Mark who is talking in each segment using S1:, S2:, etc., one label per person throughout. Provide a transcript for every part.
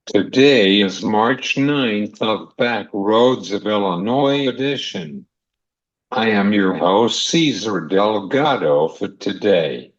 S1: Today is March 9th of Back Roads of Illinois edition. I am your host, Cesar Delgado, for today.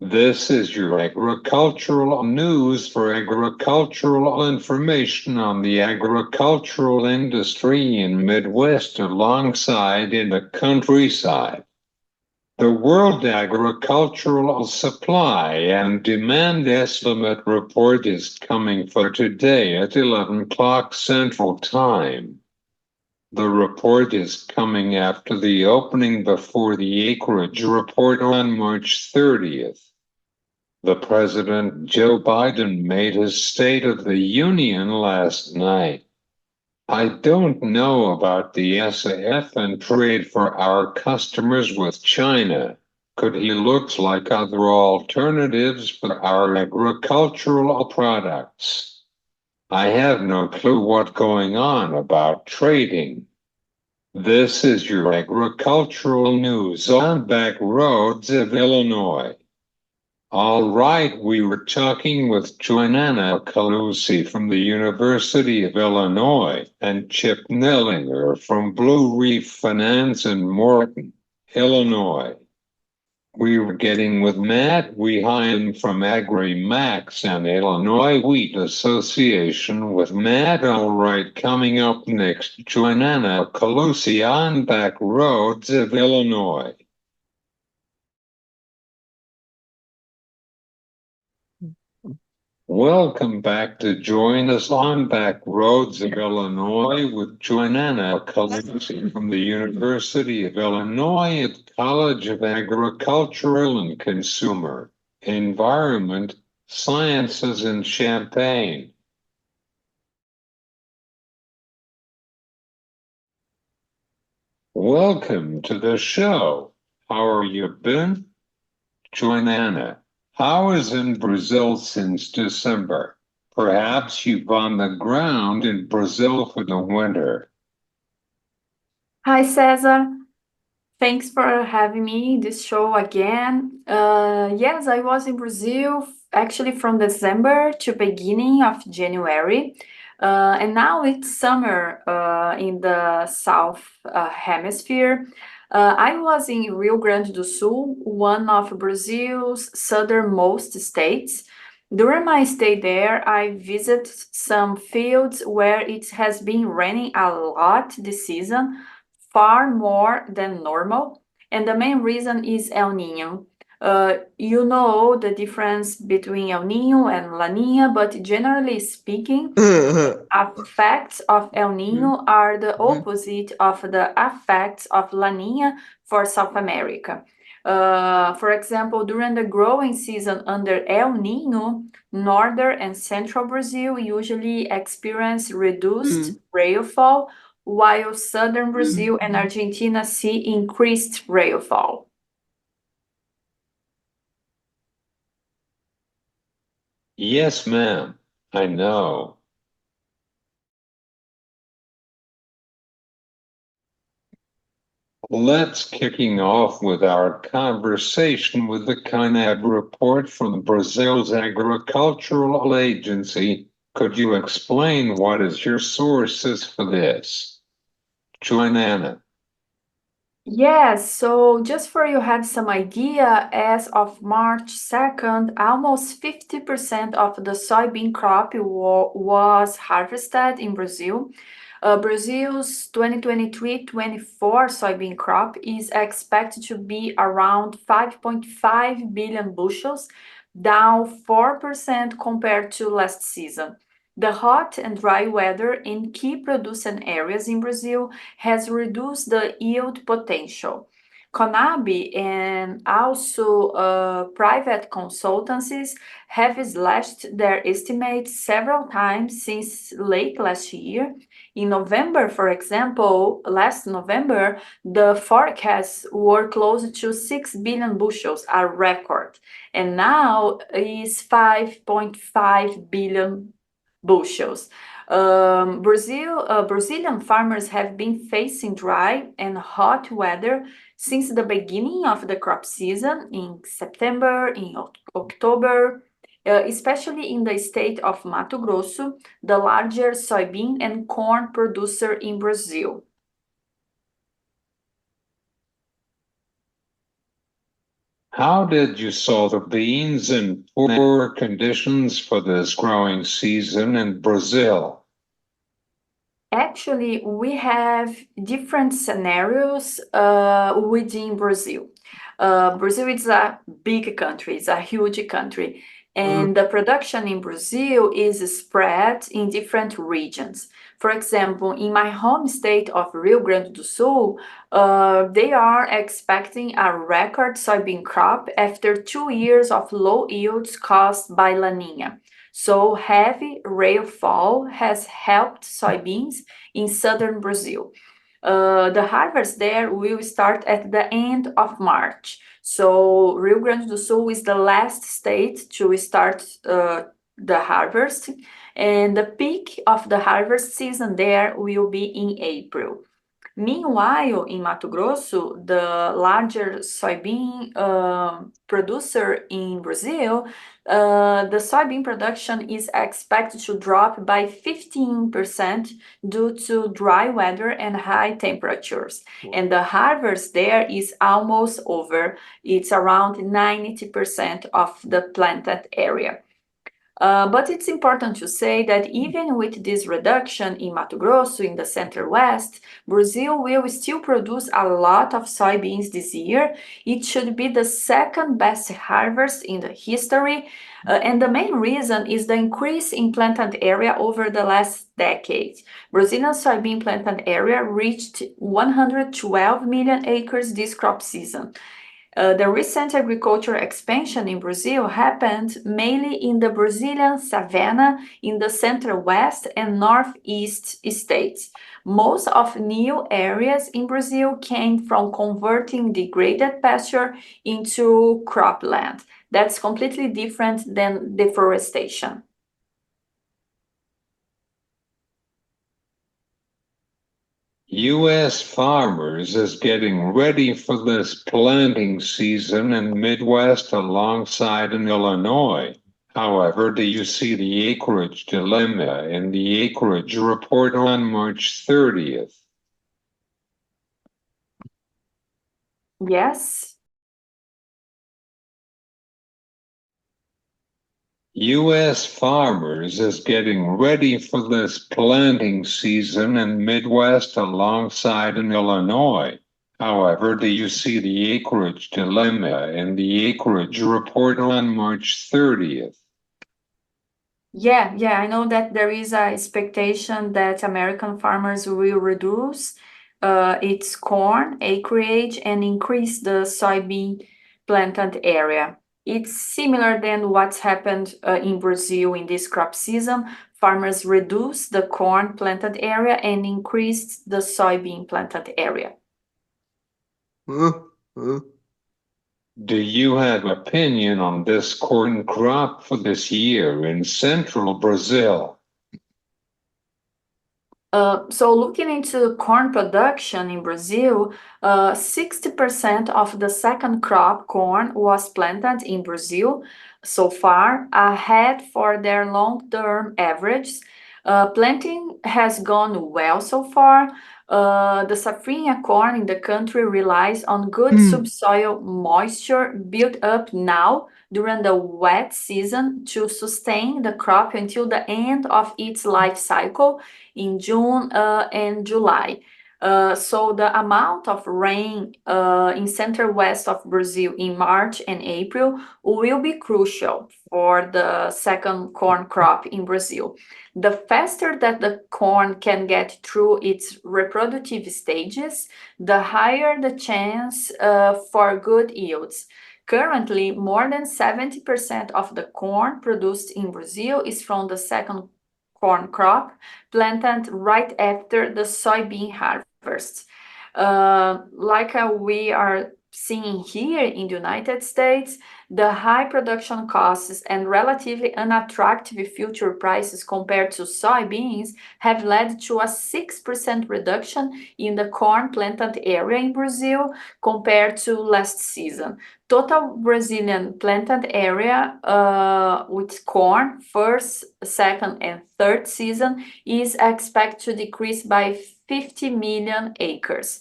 S1: This is your agricultural news for agricultural information on the agricultural industry in Midwest alongside in the countryside. The World Agricultural Supply and Demand Estimate report is coming for today at 11 o'clock Central Time. The report is coming after the opening before the acreage report on March 30th. The President Joe Biden made his State of the Union last night. I don't know about the SAF and trade for our customers with China. Could he look like other alternatives for our agricultural products? I have no clue what's going on about trading. This is your agricultural news on Back Roads of Illinois. All right, we were talking with Joanna Colussi from the University of Illinois and Chip Nellinger from Blue Reef Finance in Morton, Illinois. We were getting with Matt Weehan from AgriMax and Illinois Wheat Association with Matt. All right, coming up next, Joanna Colussi on Back Roads of Illinois. Welcome back to join us on Back Roads of Illinois with Joanna Colussi from the University of Illinois at the College of Agricultural and Consumer Environment Sciences in Champaign. Welcome to the show. How are you been? Joanna, how is in Brazil since December? Perhaps you've on the ground in Brazil for the winter.
S2: Hi, Cesar. Thanks for having me in this show again. Yes, I was in Brazil actually from December to beginning of January. And now it's summer in the South Hemisphere. I was in Rio Grande do Sul, one of Brazil's southernmost states. During my stay there, I visited some fields where it has been raining a lot this season, far more than normal. And the main reason is El Nino. You know the difference between El Nino and La Nina, but generally speaking, effects of El Nino are the opposite of the effects of La Nina for South America. For example, during the growing season under El Nino, northern and central Brazil usually experience reduced rainfall, while southern Brazil and Argentina see increased rainfall.
S1: Yes, ma'am, I know. Let's kicking off with our conversation with the CONAB report from Brazil's Agricultural Agency. Could you explain what is your sources for this? Joanna.
S2: Yes, so just for you have some idea, as of March 2nd, almost 50% of the soybean crop was harvested in Brazil. Brazil's 2023-24 soybean crop is expected to be around 5.5 billion bushels, down 4% compared to last season. The hot and dry weather in key producing areas in Brazil has reduced the yield potential. CONAB and also private consultancies have slashed their estimates several times since late last year. In November, for example, last November, the forecasts were close to 6 billion bushels, a record, and now is 5.5 billion bushels. Brazilian farmers have been facing dry and hot weather since the beginning of the crop season in September, in October, especially in the state of Mato Grosso, the larger soybean and corn producer in Brazil.
S1: How did you sow the beans in poor conditions for this growing season in Brazil?
S2: Actually, we have different scenarios within Brazil. Brazil is a big country, it's a huge country, and the production in Brazil is spread in different regions. For example, in my home state of Rio Grande do Sul, they are expecting a record soybean crop after 2 years of low yields caused by La Niña. So heavy rainfall has helped soybeans in southern Brazil. The harvest there will start at the end of March. So Rio Grande do Sul is the last state to start the harvest, and the peak of the harvest season there will be in April. Meanwhile, in Mato Grosso, the larger soybean producer in Brazil, the soybean production is expected to drop by 15% due to dry weather and high temperatures. And the harvest there is almost over. It's around 90% of the planted area. But it's important to say that even with this reduction in Mato Grosso in the center-west, Brazil will still produce a lot of soybeans this year. It should be the second best harvest in the history, and the main reason is the increase in planted area over the last decade. Brazilian soybean planted area reached 112 million acres this crop season. The recent agricultural expansion in Brazil happened mainly in the Brazilian savanna in the center-west and northeast states. Most of new areas in Brazil came from converting degraded pasture into cropland. That's completely different than deforestation.
S1: U.S. farmers is getting ready for this planting season in Midwest alongside in Illinois. However, do you see the acreage dilemma in the acreage report on March 30th?
S2: Yes.
S1: U.S. farmers is getting ready for this planting season in Midwest alongside in Illinois. However, do you see the acreage dilemma in the acreage report on March 30th?
S2: Yeah, I know that there is a expectation that American farmers will reduce its corn acreage and increase the soybean planted area. It's similar than what's happened in Brazil in this crop season. Farmers reduce the corn planted area and increase the soybean planted area.
S1: Do you have opinion on this corn crop for this year in central Brazil?
S2: So looking into corn production in Brazil, 60% of the second crop corn was planted in Brazil so far, ahead for their long-term average. Planting has gone well so far. The safrinha corn in the country relies on good subsoil moisture built up now during the wet season to sustain the crop until the end of its life cycle in June and July. So the amount of rain in center-west of Brazil in March and April will be crucial for the second corn crop in Brazil. The faster that the corn can get through its reproductive stages, the higher the chance for good yields. Currently, more than 70% of the corn produced in Brazil is from the second corn crop planted right after the soybean harvest. Like we are seeing here in the United States, the high production costs and relatively unattractive future prices compared to soybeans have led to a 6% reduction in the corn planted area in Brazil compared to last season. Total Brazilian planted area with corn first, second, and third season is expected to decrease by 50 million acres.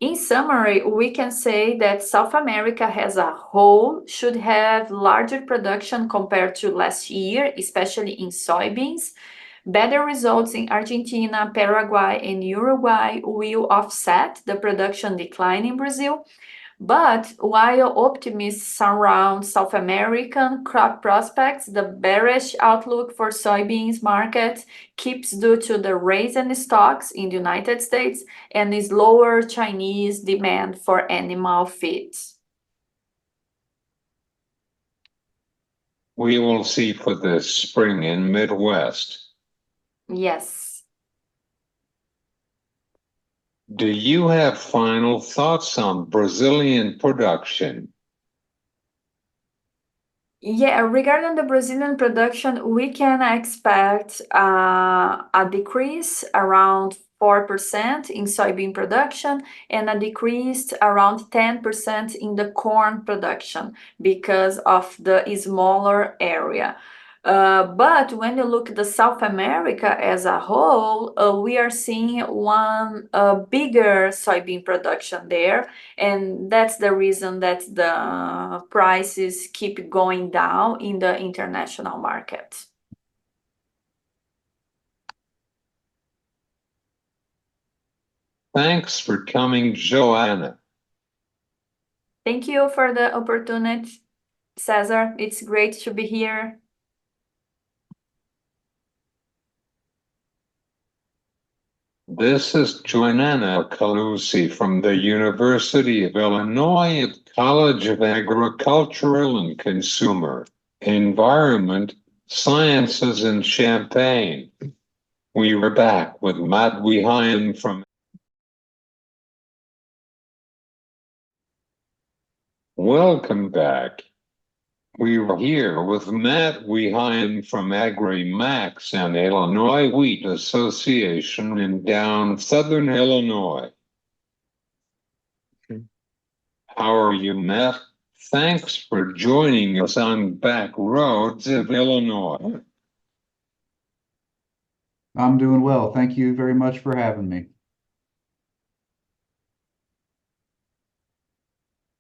S2: In summary, we can say that South America as a whole should have larger production compared to last year, especially in soybeans. Better results in Argentina, Paraguay, and Uruguay will offset the production decline in Brazil. But while optimists surround South American crop prospects, the bearish outlook for soybeans market keeps due to the rise in stocks in the United States and is lower Chinese demand for animal feed.
S1: We will see for this spring in Midwest.
S2: Yes.
S1: Do you have final thoughts on Brazilian production?
S2: Yeah, regarding the Brazilian production, we can expect a decrease around 4% in soybean production and a decrease around 10% in the corn production because of the smaller area. But when you look at the South America as a whole, we are seeing one bigger soybean production there, and that's the reason that the prices keep going down in the international market.
S1: Thanks for coming, Joanna.
S2: Thank you for the opportunity, Cesar. It's great to be here.
S1: This is Joanna Colussi from the University of Illinois College of Agricultural and Consumer Environment Sciences in Champaign. We are back with Matt Weehan from Welcome back. We are here with Matt Weehan from AgriMax and Illinois Wheat Association in down southern Illinois. How are you, Matt? Thanks for joining us on Back Roads of Illinois.
S3: I'm doing well. Thank you very much for having me.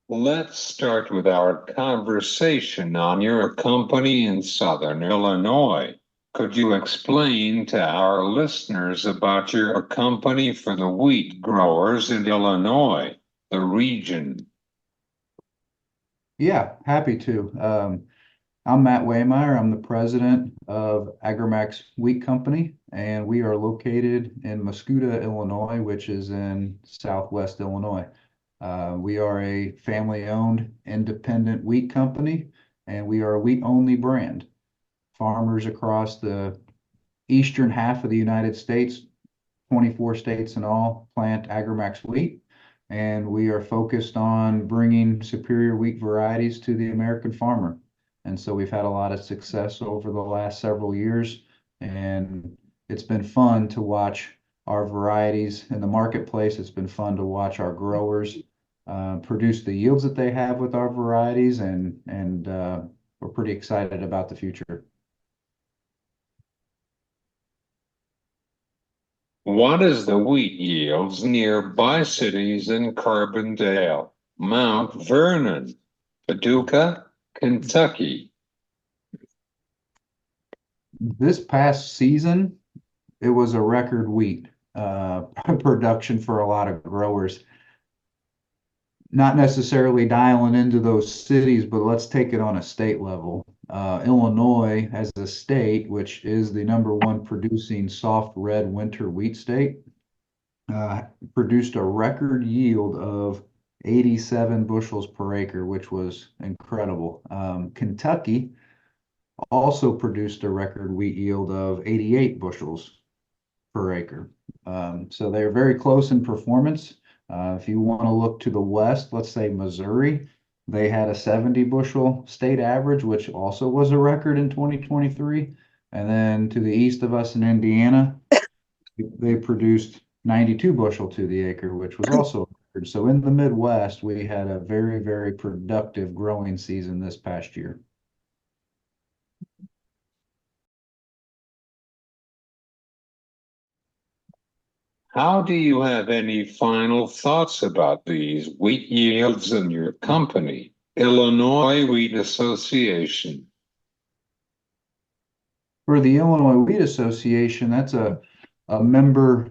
S1: Let's start with our conversation on your company in southern Illinois. Could you explain to our listeners about your company for the wheat growers in Illinois, the region?
S3: Yeah, happy to. I'm Matt Waymeyer. I'm the president of AgriMax Wheat Company, and we are located in Mascoutah, Illinois, which is in southwest Illinois. We are a family-owned independent wheat company, and we are a wheat-only brand. Farmers across the eastern half of the United States, 24 states in all, plant AgriMax wheat, and we are focused on bringing superior wheat varieties to the American farmer. And so we've had a lot of success over the last several years, and it's been fun to watch our varieties in the marketplace. It's been fun to watch our growers produce the yields that they have with our varieties, and we're pretty excited about the future.
S1: What is the wheat yields near Bi-Cities in Carbondale, Mount Vernon, Paducah, Kentucky?
S3: This past season, it was a record wheat production for a lot of growers. Not necessarily dialing into those cities, but let's take it on a state level. Illinois, as a state, which is the #1 producing soft red winter wheat state, produced a record yield of 87 bushels per acre, which was incredible. Kentucky also produced a record wheat yield of 88 bushels per acre. So they're very close in performance. If you want to look to the west, let's say Missouri, they had a 70 bushel state average, which also was a record in 2023. And then to the east of us in Indiana, they produced 92 bushel to the acre, which was also a record. So in the Midwest, we had a very, very productive growing season this past year.
S1: How do you have any final thoughts about these wheat yields in your company, Illinois Wheat Association?
S3: For the Illinois Wheat Association, that's a member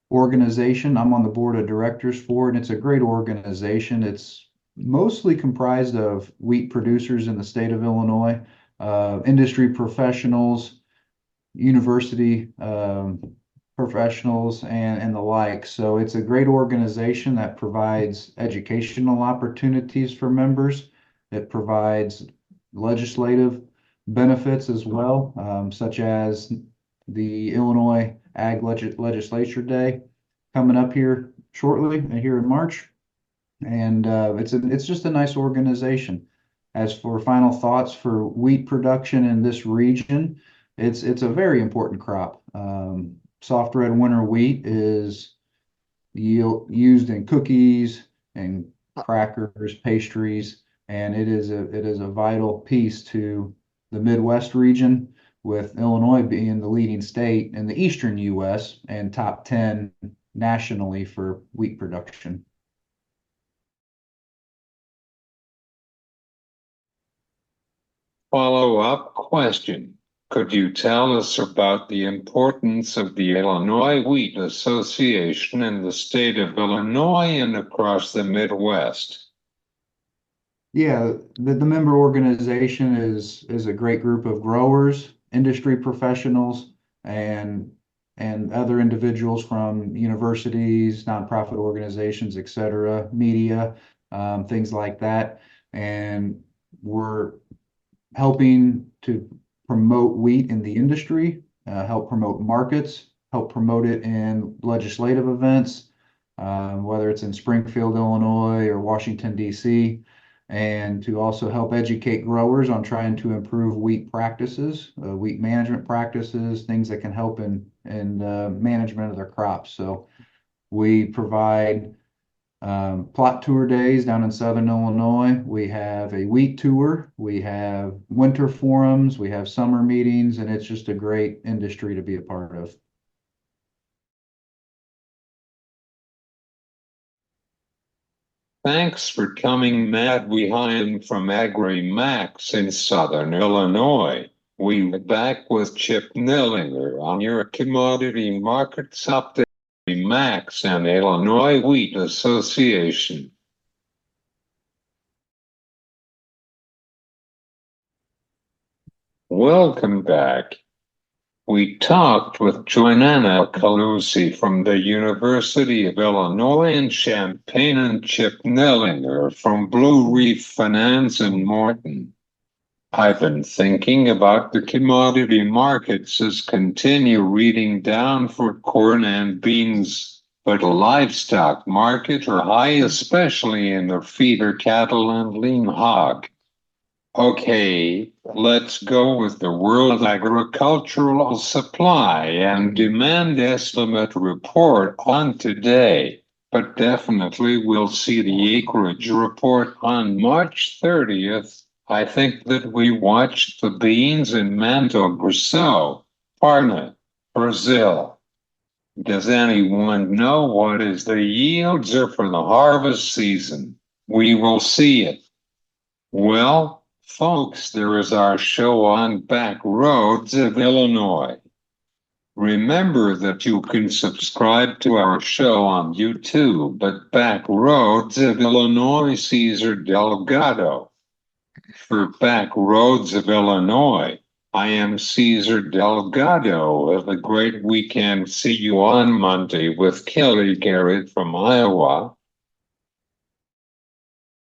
S3: organization. I'm on the board of directors for it, and it's a great organization. It's mostly comprised of wheat producers in the state of Illinois, industry professionals, university professionals, and the like. So it's a great organization that provides educational opportunities for members. It provides legislative benefits as well, such as the Illinois Ag Legislature Day coming up here shortly, here in March. And it's just a nice organization. As for final thoughts for wheat production in this region, it's a very important crop. Soft red winter wheat is used in cookies and crackers, pastries, and it is a vital piece to the Midwest region, with Illinois being the leading state in the eastern U.S. and top 10 nationally for wheat production.
S1: Follow-up question. Could you tell us about the importance of the Illinois Wheat Association in the state of Illinois and across the Midwest?
S3: Yeah, the member organization is a great group of growers, industry professionals, and other individuals from universities, nonprofit organizations, et cetera, media, things like that. And we're helping to promote wheat in the industry, help promote markets, help promote it in legislative events, whether it's in Springfield, Illinois, or Washington, D.C., and to also help educate growers on trying to improve wheat practices, wheat management practices, things that can help in management of their crops. So we provide plot tour days down in Southern Illinois. We have a wheat tour. We have winter forums. We have summer meetings, and it's just a great industry to be a part of.
S1: Thanks for coming, Matt Weehan from AgriMax in Southern Illinois. We're back with Chip Nillinger on your commodity markets update. Max and Illinois Wheat Association. Welcome back. We talked with Joanna Colussi from the University of Illinois in Champaign and Chip Nillinger from Blue Reef Finance in Morton. I've been thinking about the commodity markets as continue reading down for corn and beans, but the livestock market are high, especially in the feeder cattle and lean hog. Okay, let's go with the World Agricultural Supply and Demand Estimate report on today, but definitely we'll see the acreage report on March 30th. I think that we watched the beans in Mato Grosso, Parna, Brazil. Does anyone know what is the yields are for the harvest season? We will see it. Well, folks, there is our show on Back Roads of Illinois. Remember that you can subscribe to our show on YouTube at Back Roads of Illinois, Cesar Delgado. For Back Roads of Illinois, I am Cesar Delgado. Have a great weekend. See you on Monday with Kelly Garrett from Iowa.